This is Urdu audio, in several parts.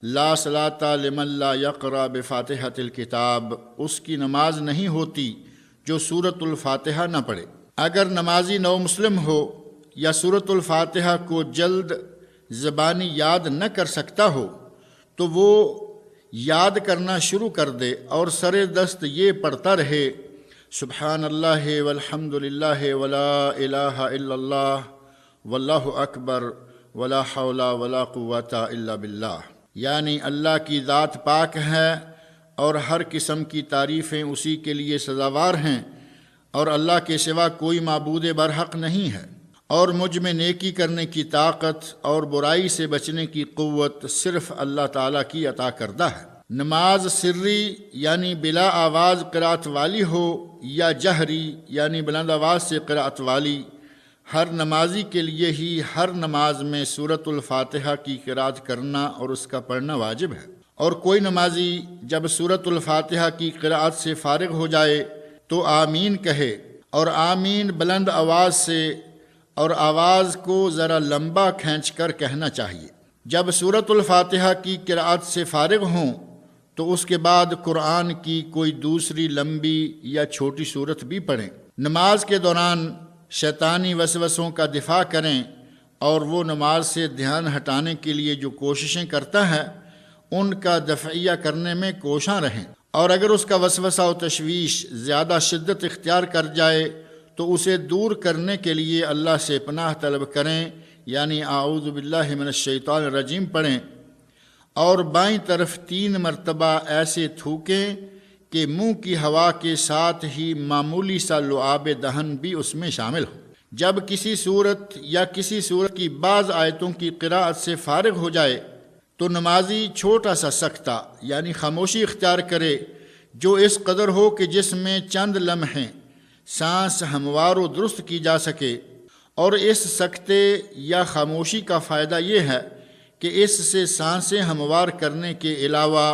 لا صلاۃ لمن لا یقرأ بفاتحۃ الکتاب، اس کی نماز نہیں ہوتی جو سورۃ الفاتحہ نہ پڑھے۔ اگر نمازی نو مسلم ہو یا سورۃ الفاتحہ کو جلد زبانی یاد نہ کر سکتا ہو تو وہ یاد کرنا شروع کر دے اور سر دست یہ پڑھتا رہے، سبحان اللہ والحمد للہ ولا الہ الا اللہ واللہ اکبر ولا حول ولا قوۃ الا باللہ، یعنی اللہ کی ذات پاک ہے اور ہر قسم کی تعریفیں اسی کے لیے سزاوار ہیں، اور اللہ کے سوا کوئی معبود برحق نہیں ہے، اور مجھ میں نیکی کرنے کی طاقت اور برائی سے بچنے کی قوت صرف اللہ تعالیٰ کی عطا کردہ ہے۔ نماز سری یعنی بلا آواز قرأت والی ہو یا جہری یعنی بلند آواز سے قرأت والی، ہر نمازی کے لیے ہی ہر نماز میں سورۃ الفاتحہ کی قرأت کرنا اور اس کا پڑھنا واجب ہے، اور کوئی نمازی جب سورۃ الفاتحہ کی قرأت سے فارغ ہو جائے تو آمین کہے، اور آمین بلند آواز سے اور آواز کو ذرا لمبا کھینچ کر کہنا چاہیے۔ جب سورۃ الفاتحہ کی قرأت سے فارغ ہوں تو اس کے بعد قرآن کی کوئی دوسری لمبی یا چھوٹی سورت بھی پڑھیں۔ نماز کے دوران شیطانی وسوسوں کا دفاع کریں، اور وہ نماز سے دھیان ہٹانے کے لیے جو کوششیں کرتا ہے ان کا دفعیہ کرنے میں کوشاں رہیں، اور اگر اس کا وسوسہ و تشویش زیادہ شدت اختیار کر جائے تو اسے دور کرنے کے لیے اللہ سے پناہ طلب کریں، یعنی اعوذ باللہ من الشیطان الرجیم پڑھیں، اور بائیں طرف 3 مرتبہ ایسے تھوکیں کہ منہ کی ہوا کے ساتھ ہی معمولی سا لعاب دہن بھی اس میں شامل ہو۔ جب کسی صورت یا کسی صورت کی بعض آیتوں کی قرأت سے فارغ ہو جائے تو نمازی چھوٹا سا سکتہ یعنی خاموشی اختیار کرے، جو اس قدر ہو کہ جس میں چند لمحے سانس ہموار و درست کی جا سکے، اور اس سکتے یا خاموشی کا فائدہ یہ ہے کہ اس سے سانسیں ہموار کرنے کے علاوہ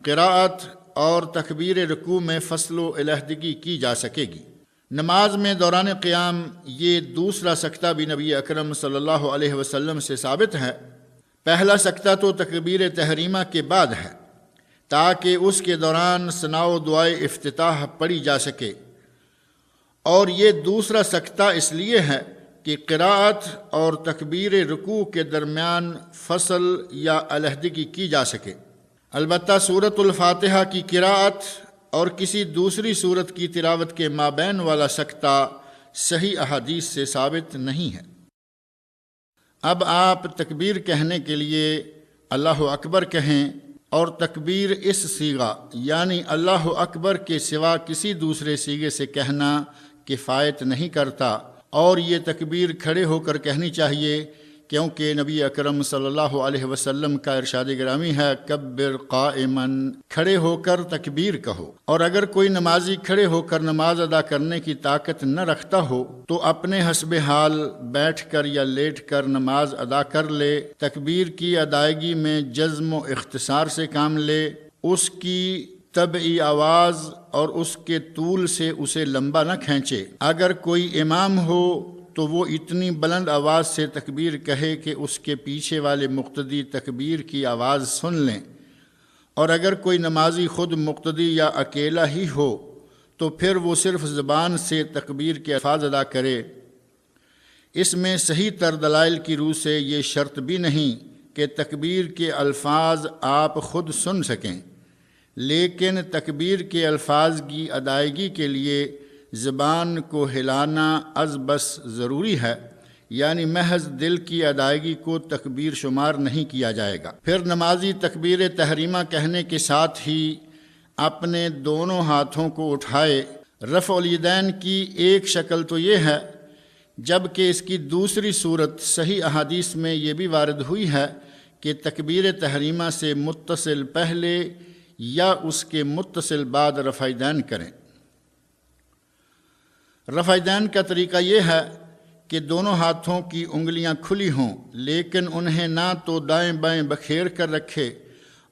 قرأت اور تکبیر رکوع میں فصل و علیحدگی کی جا سکے گی۔ نماز میں دوران قیام یہ دوسرا سکتہ بھی نبی اکرم صلی اللہ علیہ وسلم سے ثابت ہے۔ پہلا سکتہ تو تکبیر تحریمہ کے بعد ہے تاکہ اس کے دوران ثناء و دعائے افتتاح پڑھی جا سکے، اور یہ دوسرا سکتہ اس لیے ہے کہ قرأت اور تکبیر رکوع کے درمیان فصل یا علیحدگی کی جا سکے۔ البتہ سورۃ الفاتحہ کی قرأت اور کسی دوسری سورت کی تلاوت کے مابین والا سکتہ صحیح احادیث سے ثابت نہیں ہے۔ اب آپ تکبیر کہنے کے لیے اللہ اکبر کہیں، اور تکبیر اس صیغہ یعنی اللہ اکبر کے سوا کسی دوسرے صیغے سے کہنا کفایت نہیں کرتا، اور یہ تکبیر کھڑے ہو کر کہنی چاہیے، کیونکہ نبی اکرم صلی اللہ علیہ وسلم کا ارشاد گرامی ہے، کبر قائما، کھڑے ہو کر تکبیر کہو۔ اور اگر کوئی نمازی کھڑے ہو کر نماز ادا کرنے کی طاقت نہ رکھتا ہو تو اپنے حسب حال بیٹھ کر یا لیٹ کر نماز ادا کر لے، تکبیر کی ادائیگی میں جزم و اختصار سے کام لے، اس کی طبعی آواز اور اس کے طول سے اسے لمبا نہ کھینچے۔ اگر کوئی امام ہو تو وہ اتنی بلند آواز سے تکبیر کہے کہ اس کے پیچھے والے مقتدی تکبیر کی آواز سن لیں، اور اگر کوئی نمازی خود مقتدی یا اکیلا ہی ہو تو پھر وہ صرف زبان سے تکبیر کے الفاظ ادا کرے۔ اس میں صحیح تر دلائل کی روح سے یہ شرط بھی نہیں کہ تکبیر کے الفاظ آپ خود سن سکیں، لیکن تکبیر کے الفاظ کی ادائیگی کے لیے زبان کو ہلانا از بس ضروری ہے، یعنی محض دل کی ادائیگی کو تکبیر شمار نہیں کیا جائے گا۔ پھر نمازی تکبیر تحریمہ کہنے کے ساتھ ہی اپنے دونوں ہاتھوں کو اٹھائے۔ رفع الیدین کی ایک شکل تو یہ ہے، جبکہ اس کی دوسری صورت صحیح احادیث میں یہ بھی وارد ہوئی ہے کہ تکبیر تحریمہ سے متصل پہلے یا اس کے متصل بعد رفع الیدین کریں۔ رفع الیدین کا طریقہ یہ ہے کہ دونوں ہاتھوں کی انگلیاں کھلی ہوں، لیکن انہیں نہ تو دائیں بائیں بکھیر کر رکھے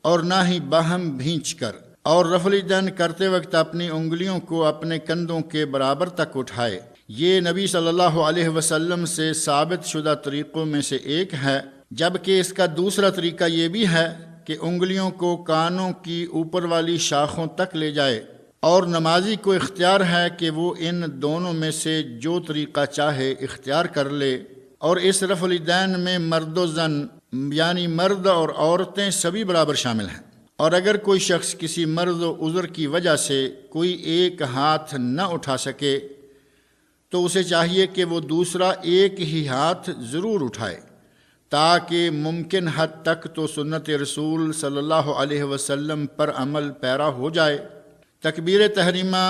اور نہ ہی باہم بھینچ کر، اور رفع الیدین کرتے وقت اپنی انگلیوں کو اپنے کندھوں کے برابر تک اٹھائے۔ یہ نبی صلی اللہ علیہ وسلم سے ثابت شدہ طریقوں میں سے ایک ہے، جبکہ اس کا دوسرا طریقہ یہ بھی ہے کہ انگلیوں کو کانوں کی اوپر والی شاخوں تک لے جائے، اور نمازی کو اختیار ہے کہ وہ ان دونوں میں سے جو طریقہ چاہے اختیار کر لے۔ اور اس رفع الیدین میں مرد و زن یعنی مرد اور عورتیں سبھی برابر شامل ہیں، اور اگر کوئی شخص کسی مرض و عذر کی وجہ سے کوئی ایک ہاتھ نہ اٹھا سکے تو اسے چاہیے کہ وہ دوسرا ایک ہی ہاتھ ضرور اٹھائے، تاکہ ممکن حد تک تو سنت رسول صلی اللہ علیہ وسلم پر عمل پیرا ہو جائے۔ تکبیر تحریمہ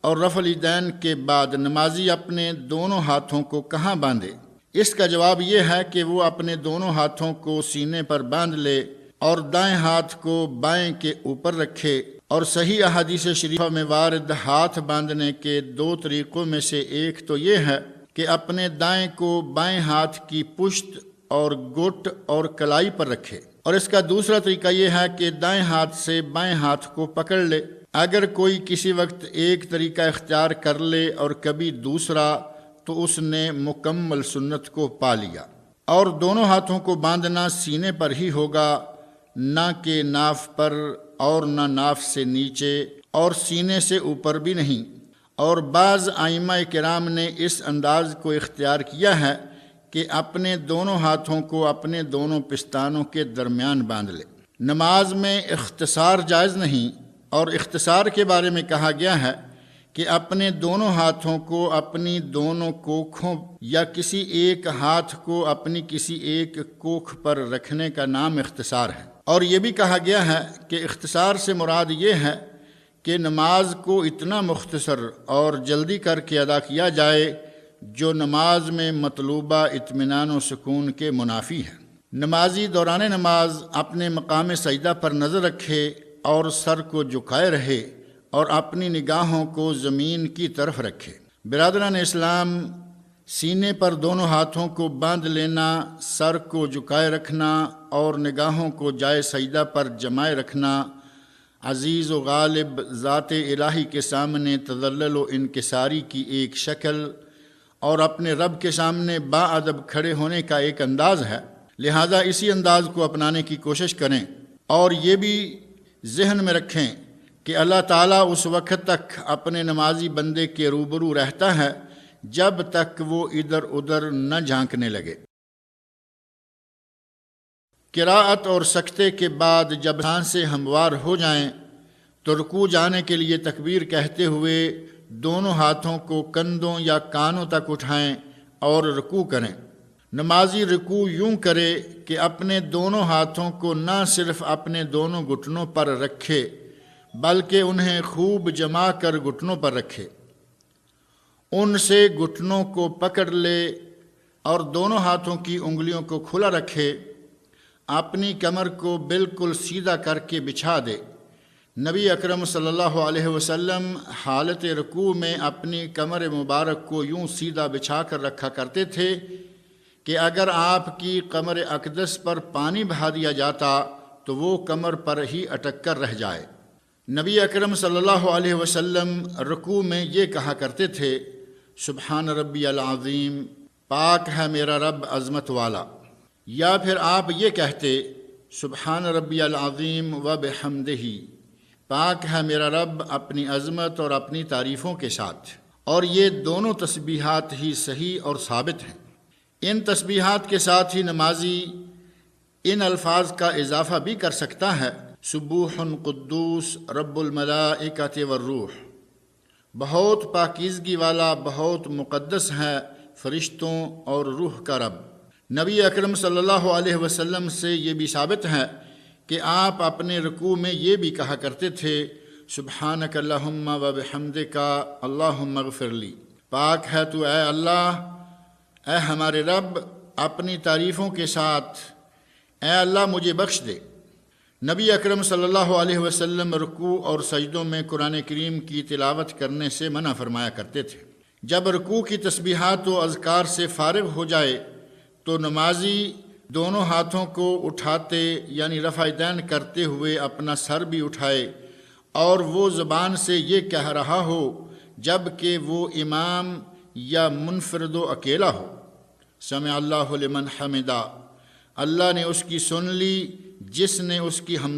اور رفع الیدین کے بعد نمازی اپنے دونوں ہاتھوں کو کہاں باندھے؟ اس کا جواب یہ ہے کہ وہ اپنے دونوں ہاتھوں کو سینے پر باندھ لے اور دائیں ہاتھ کو بائیں کے اوپر رکھے، اور صحیح احادیث شریفہ میں وارد ہاتھ باندھنے کے دو طریقوں میں سے ایک تو یہ ہے کہ اپنے دائیں کو بائیں ہاتھ کی پشت اور گٹ اور کلائی پر رکھے، اور اس کا دوسرا طریقہ یہ ہے کہ دائیں ہاتھ سے بائیں ہاتھ کو پکڑ لے۔ اگر کوئی کسی وقت ایک طریقہ اختیار کر لے اور کبھی دوسرا تو اس نے مکمل سنت کو پا لیا۔ اور دونوں ہاتھوں کو باندھنا سینے پر ہی ہوگا، نہ کہ ناف پر، اور نہ ناف سے نیچے اور سینے سے اوپر بھی نہیں۔ اور بعض ائمہ کرام نے اس انداز کو اختیار کیا ہے کہ اپنے دونوں ہاتھوں کو اپنے دونوں پستانوں کے درمیان باندھ لے۔ نماز میں اختصار جائز نہیں، اور اختصار کے بارے میں کہا گیا ہے کہ اپنے دونوں ہاتھوں کو اپنی دونوں کوکھوں یا کسی ایک ہاتھ کو اپنی کسی ایک کوکھ پر رکھنے کا نام اختصار ہے۔ اور یہ بھی کہا گیا ہے کہ اختصار سے مراد یہ ہے کہ نماز کو اتنا مختصر اور جلدی کر کے ادا کیا جائے جو نماز میں مطلوبہ اطمینان و سکون کے منافی ہے۔ نمازی دوران نماز اپنے مقام سجدہ پر نظر رکھے اور سر کو جھکائے رہے اور اپنی نگاہوں کو زمین کی طرف رکھے۔ برادران اسلام، سینے پر دونوں ہاتھوں کو باندھ لینا، سر کو جھکائے رکھنا اور نگاہوں کو جائے سجدہ پر جمائے رکھنا عزیز و غالب ذات الہی کے سامنے تذلل و انکساری کی ایک شکل اور اپنے رب کے سامنے باادب کھڑے ہونے کا ایک انداز ہے۔ لہذا اسی انداز کو اپنانے کی کوشش کریں، اور یہ بھی ذہن میں رکھیں کہ اللہ تعالیٰ اس وقت تک اپنے نمازی بندے کے روبرو رہتا ہے جب تک وہ ادھر ادھر نہ جھانکنے لگے۔ قراءت اور سکتے کے بعد جب سانسیں ہموار ہو جائیں تو رکوع جانے کے لیے تکبیر کہتے ہوئے دونوں ہاتھوں کو کندھوں یا کانوں تک اٹھائیں اور رکوع کریں۔ نمازی رکوع یوں کرے کہ اپنے دونوں ہاتھوں کو نہ صرف اپنے دونوں گھٹنوں پر رکھے بلکہ انہیں خوب جما کر گھٹنوں پر رکھے، ان سے گھٹنوں کو پکڑ لے اور دونوں ہاتھوں کی انگلیوں کو کھلا رکھے، اپنی کمر کو بالکل سیدھا کر کے بچھا دے۔ نبی اکرم صلی اللہ علیہ وسلم حالت رکوع میں اپنی کمر مبارک کو یوں سیدھا بچھا کر رکھا کرتے تھے کہ اگر آپ کی کمر اقدس پر پانی بہا دیا جاتا تو وہ کمر پر ہی اٹک کر رہ جائے۔ نبی اکرم صلی اللہ علیہ وسلم رکوع میں یہ کہا کرتے تھے، سبحان ربی العظیم، پاک ہے میرا رب عظمت والا، یا پھر آپ یہ کہتے سبحان ربی العظیم و بحمدہ، پاک ہے میرا رب اپنی عظمت اور اپنی تعریفوں کے ساتھ۔ اور یہ دونوں تسبیحات ہی صحیح اور ثابت ہیں۔ ان تسبیحات کے ساتھ ہی نمازی ان الفاظ کا اضافہ بھی کر سکتا ہے، سبوح قدوس رب الملائکۃ والروح، بہت پاکیزگی والا، بہت مقدس ہے فرشتوں اور روح کا رب۔ نبی اکرم صلی اللہ علیہ وسلم سے یہ بھی ثابت ہے کہ آپ اپنے رکوع میں یہ بھی کہا کرتے تھے، سبحانک اللہم و بحمدک اللہم اغفر لی، پاک ہے تو اے اللہ، اے ہمارے رب، اپنی تعریفوں کے ساتھ اے اللہ مجھے بخش دے۔ نبی اکرم صلی اللہ علیہ وسلم رکوع اور سجدوں میں قرآن کریم کی تلاوت کرنے سے منع فرمایا کرتے تھے۔ جب رکوع کی تسبیحات و اذکار سے فارغ ہو جائے تو نمازی دونوں ہاتھوں کو اٹھاتے یعنی رفع یدین کرتے ہوئے اپنا سر بھی اٹھائے اور وہ زبان سے یہ کہہ رہا ہو جب کہ وہ امام یا منفرد و اکیلا ہو، سمع اللہ لمن حمدہ، اللہ نے اس کی سن لی جس نے اس کی ہم